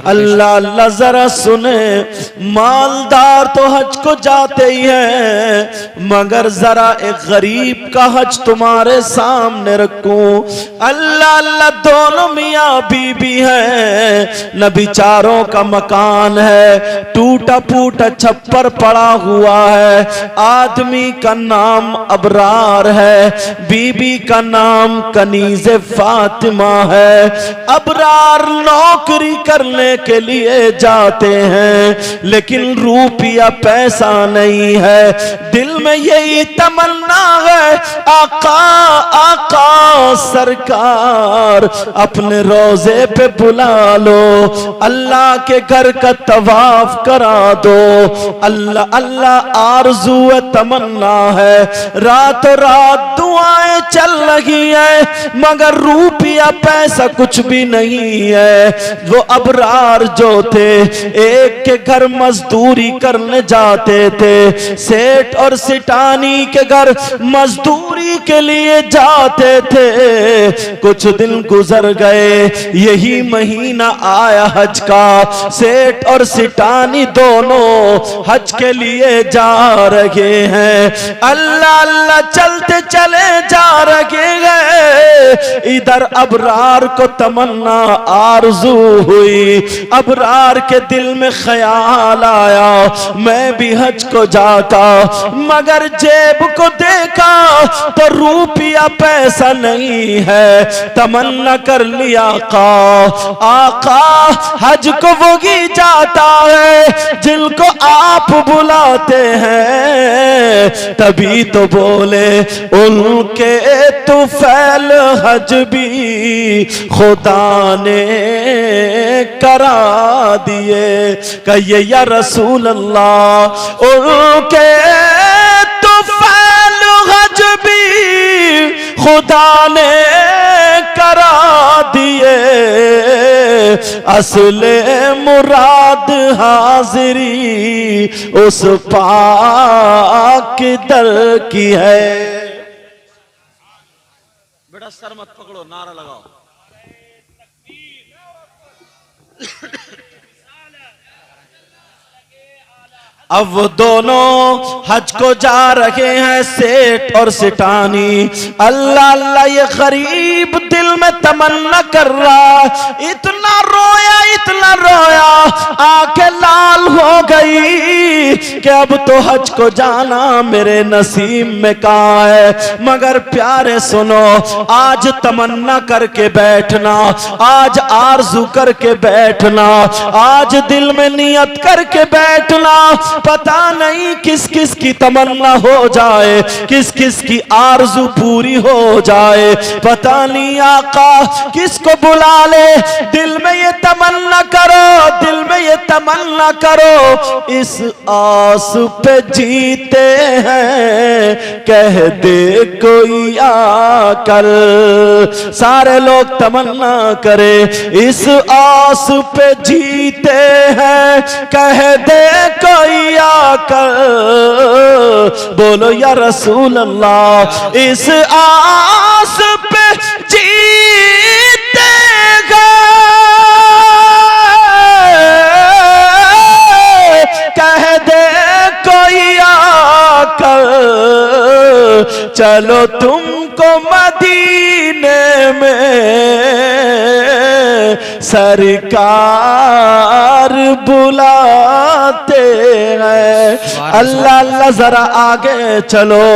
अल्लाह अल्लाह जरा सुने, मालदार तो हज को जाते ही है, मगर जरा एक गरीब का हज तुम्हारे सामने रखूं। अल्लाह अल्लाह दोनों मियाँ बीबी है, न बिचारों का मकान है, टूटा फूटा छप्पर पड़ा हुआ है। आदमी का नाम अबरार है, बीबी का नाम कनीज़े फातिमा है। अबरार नौकरी करने के लिए जाते हैं, लेकिन रुपया पैसा नहीं है। दिल में यही तमन्ना है, आका आका सरकार अपने रोजे पे बुला लो, अल्लाह के घर का तवाफ करा दो। अल्लाह अल्लाह आरज़ू तमन्ना है, रातों रात दुआएं चल रही है, मगर रुपया पैसा कुछ भी नहीं है। वो अबरार जो थे, एक के घर मजदूरी करने जाते थे, सेठ और सिटानी के घर मजदूरी के लिए जाते थे। कुछ दिन गुजर गए, यही महीना आया हज का, सेठ और सिटानी दोनों हज के लिए जा रहे हैं। अल्लाह अल्लाह चलते चले जा रहे हैं। इधर अबरार को तमन्ना आरज़ू हुई, अबरार के दिल में ख्याल आया मैं भी हज को जाता, मगर जेब को देखा तो रुपया पैसा नहीं है। तमन्ना कर लिया आका हज को वो ही जाता है जिनको आप बुलाते हैं। तभी तो बोले उनके तुफैल हज भी खुदा ने करा दिए। कहिए या रसूल अल्लाह, उनके तुफैल हज भी खुदा ने करा दिए। असले मुराद हाजिरी उस पाक दर की है। बेटा सर मत पकड़ो, नारा लगाओ। अब वो दोनों हज को जा रहे हैं, सेठ और सिटानी। अल्लाह अल्लाह ये गरीब दिल में तमन्ना कर रहा, इतना रोया इतना रोया, आंखें लाल हो गई कि अब तो हज को जाना मेरे नसीब में कहाँ है। मगर प्यारे सुनो, आज तमन्ना करके बैठना, आज आरज़ू करके बैठना, आज दिल में नियत करके बैठना। पता नहीं किस किस की तमन्ना हो जाए, किस किस की आरज़ू पूरी हो जाए। पता नहीं आका किसको बुला ले। दिल में ये तमन्ना करो, दिल में ये तमन्ना करो, इस आस पे जीते हैं, कह दे कोई आकर। सारे लोग तमन्ना करे, इस आस पे जीते हैं, कह दे कोई आकर। बोलो या रसूल अल्लाह, इस आस पे जीते गए, कह दे कोई आकर। चलो तुमको मदीने में सरकार बुलाते हैं। अल्लाह अल्लाह जरा आगे चलो।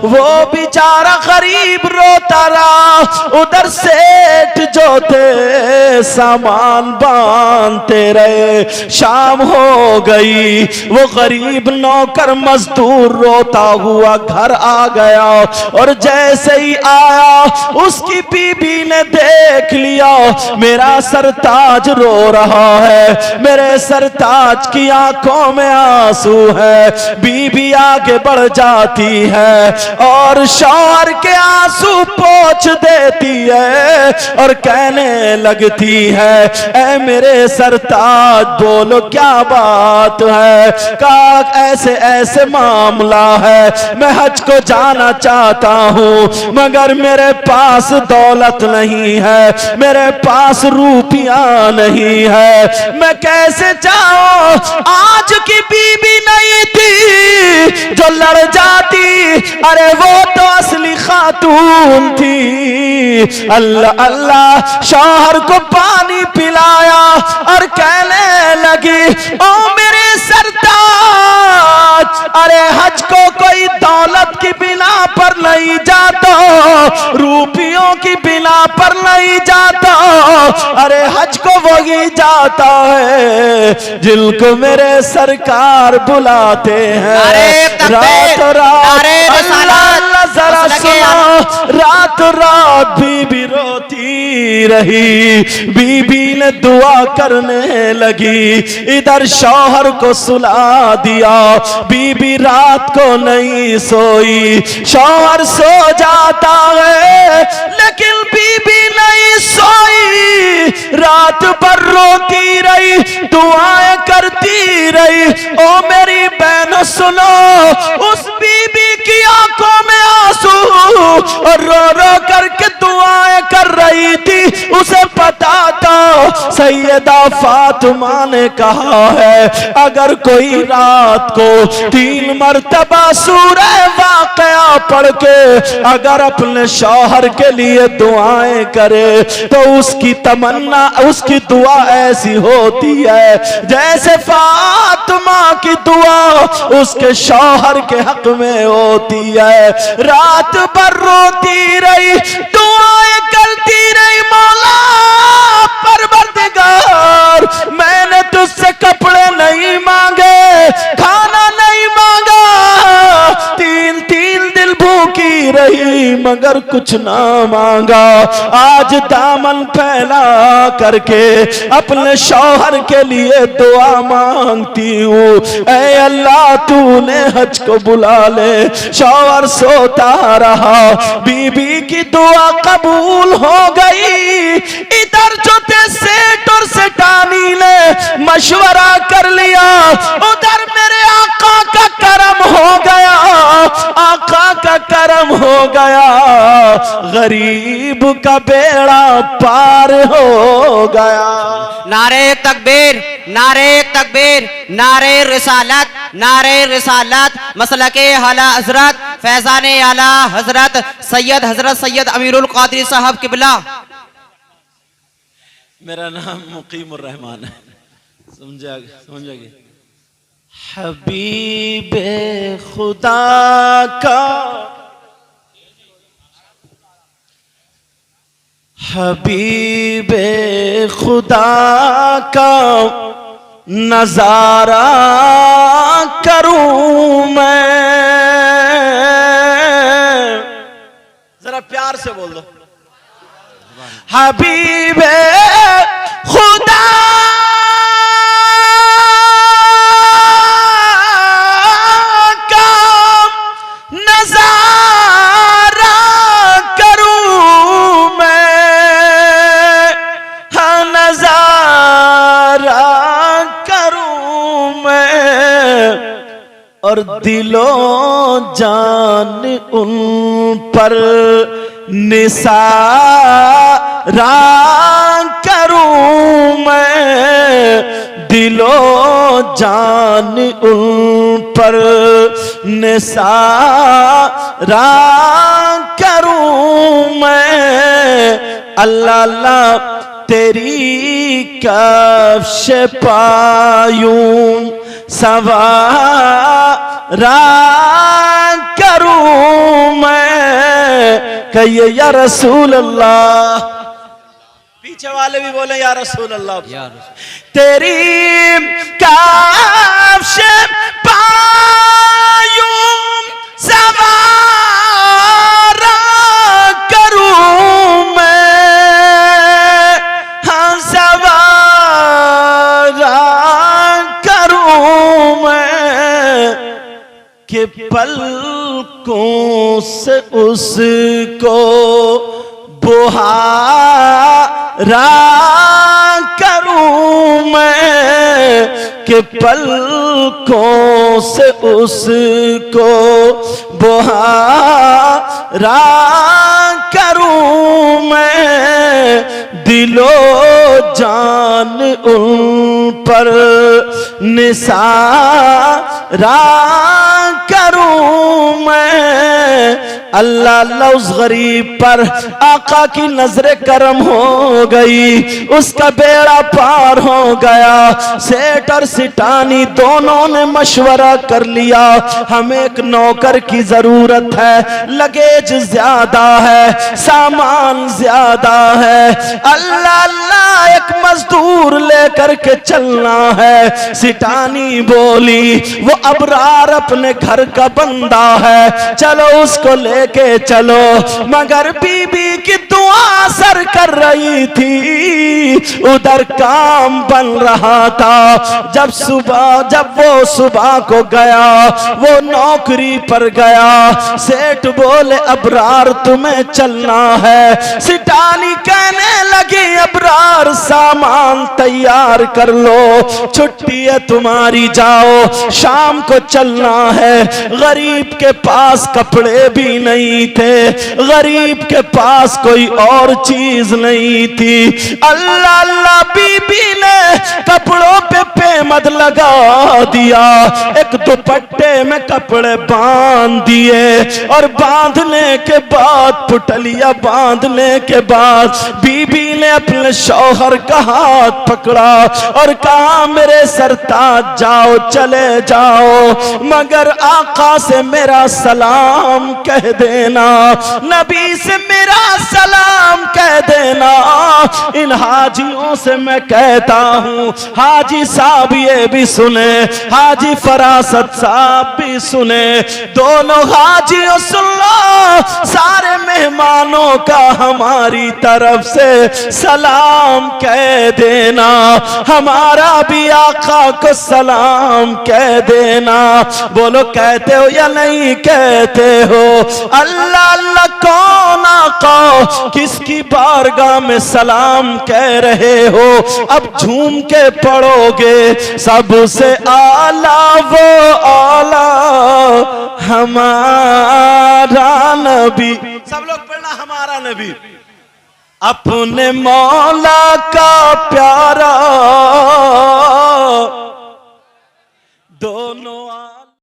वो बेचारा गरीब रोता रहा, उधर सेठ जो थे सामान बांधते रहे। शाम हो गई, वो गरीब नौकर मजदूर रोता हुआ घर आ गया, और जैसे ही आया उसकी बीबी ने देख लिया मेरा सरताज रो रहा है, मेरे सरताज की आंखों में आंसू है। बीबी आगे बढ़ जाती है और शौहर के आंसू पोंछ देती है और कहने लगती है, ऐ मेरे सरताज बोलो क्या बात है। कहा ऐसे ऐसे मामला है, मैं हज को जाना चाहता हूँ मगर मेरे पास दौलत नहीं है, मेरे पास रुपया नहीं है। मैं कैसे जाऊं, आज की बीबी नहीं थी जो लड़ जाती, अरे वो तो असली खातून थी। अल्लाह अल्लाह, शौहर को पानी पिलाया और कहने लगी, ओ मेरे सरताज, अरे हज को कोई दौलत की बिना पर नहीं जाता, रूपियों की बिना पर नहीं जाता, अरे हज को वही जाता है जिनको मेरे सरकार बुलाते हैं। रात रात अल्लाह जरा सुनो, रात रात बीबी रोती रही, बीबी ने दुआ करने लगी, इधर शौहर को सुला दिया, बीबी रात को नहीं सोई। शौहर सो जाता है लेकिन बीबी नहीं सोई, रात भर रोती रही, दुआएं करती रही। ओ मेरी बहनों सुनो, उस बीबी की आंखों में आंसू और रो रो करके दुआएं कर रही थी। उसे पता था सैयदा फातिमा ने कहा है, अगर कोई रात को 3 मरतबा सूरह वाक़या पढ़ के अगर अपने शौहर के लिए दुआएं करे तो उसकी तमन्ना, उसकी दुआ ऐसी होती है जैसे फातिमा की दुआ उसके शौहर के हक में होती है। रात भर रोती रही, दुआएं करती रही, मौला परवरदिगार, मैंने तुझसे कपड़े नहीं मांगे, खाना नहीं मांगा, 3 दिन भूखी रही मगर कुछ ना मांगा। आज दामन फैला करके अपने शौहर के लिए दुआ मांगती हूँ, ऐ अल्लाह तूने हज को बुला ले। शौहर सोता रहा, बीबी की दुआ कबूल हो गई। इधर जो थे सेठ और सेठानी ने मशवरा कर लिया, उधर मेरे आका का करम हो गया, आका का करम हो गया, गरीब का बेड़ा पार हो गया। नारे तकबीर, नारे तकबीर, नारे रिसालत, नारे रिसालत, मसलके आला हजरत फैजाने आला हजरत सैयद हजरत सैयद अमीरुल कादरी साहब किबला। मेरा नाम मुकीमुर रहमान है, समझोगे। हबीबे खुदा का, हबीबे खुदा का नजारा करूं मैं, जरा प्यार से बोल दो, हबीबे खुदा का नजारा करूं मैं, हाँ नजारा करूं मैं, और दिलो जान उन पर निसारा करूं मैं, दिलो जान उन पर निसारा करूं मैं। अल्लाह अल्लाह तेरी कफ्श पायूं सवारा करूं मैं। कहिए या रसूल अल्लाह, पीछे वाले भी बोले या रसूल अल्लाह। तेरी कफ्श पायूं सवारा करूं मैं, हाँ सवारा करूं मैं, कि पलकों से उसको बुहारा करूं मैं, कि पलकों से उसको बुहारा करूं मैं। दिलो जान उन पर निसारा करूं मैं। अल्लाह अल्लाह उस गरीब पर आका की नजर करम हो गई, उसका बेड़ा पार हो गया। सेठ और सिटानी दोनों ने मशवरा कर लिया, हमें एक नौकर की जरूरत है, लगेज ज्यादा है, सामान ज्यादा है। अल्लाह अल्लाह एक मजदूर लेकर के चलना है। सिटानी बोली वो अबरार अपने घर का बंदा है, चलो उसको लेके चलो। मगर बीबी की दुआ असर कर रही थी, उधर काम बन रहा था। जब वो सुबह को गया, वो नौकरी पर गया। सेठ बोले अबरार तुम्हें चलना है। सिटानी कहने लगी अबरार सामान तैयार कर लो, छुट्टी है तुम्हारी, जाओ शाम को चलना है। गरीब के पास कपड़े भी नहीं थे, गरीब के पास कोई और चीज नहीं थी। अल्लाह अल्लाह बीबी ने कपड़ों पे पेमद लगा दिया, एक दुपट्टे में कपड़े बांध दिए और बांधने के बाद पुटलिया बांधने के बाद बीबी ने अपने शौहर का हाथ पकड़ा और कहा मेरे सरताज जाओ, चले जाओ, मगर आका से मेरा सलाम कह देना, नबी से मेरा सलाम कह देना। इन हाजियों से मैं कहता हूँ, हाजी साहब ये भी सुने, हाजी फरासत साहब भी सुने, दोनों हाजियों सुन लो, सारे मेहमानों का हमारी तरफ से सलाम कह देना, हमारा भी आका को सलाम कह देना। बोलो कहते हो या नहीं कहते हो? अल्लाह अल्लाह कौन आका, किसकी बारगाह में सलाम कह रहे हो? अब झूम के पढ़ोगे, सबसे आला वो आला हमारा नबी। सब लोग पढ़ना हमारा नबी, अपने मौला का प्यारा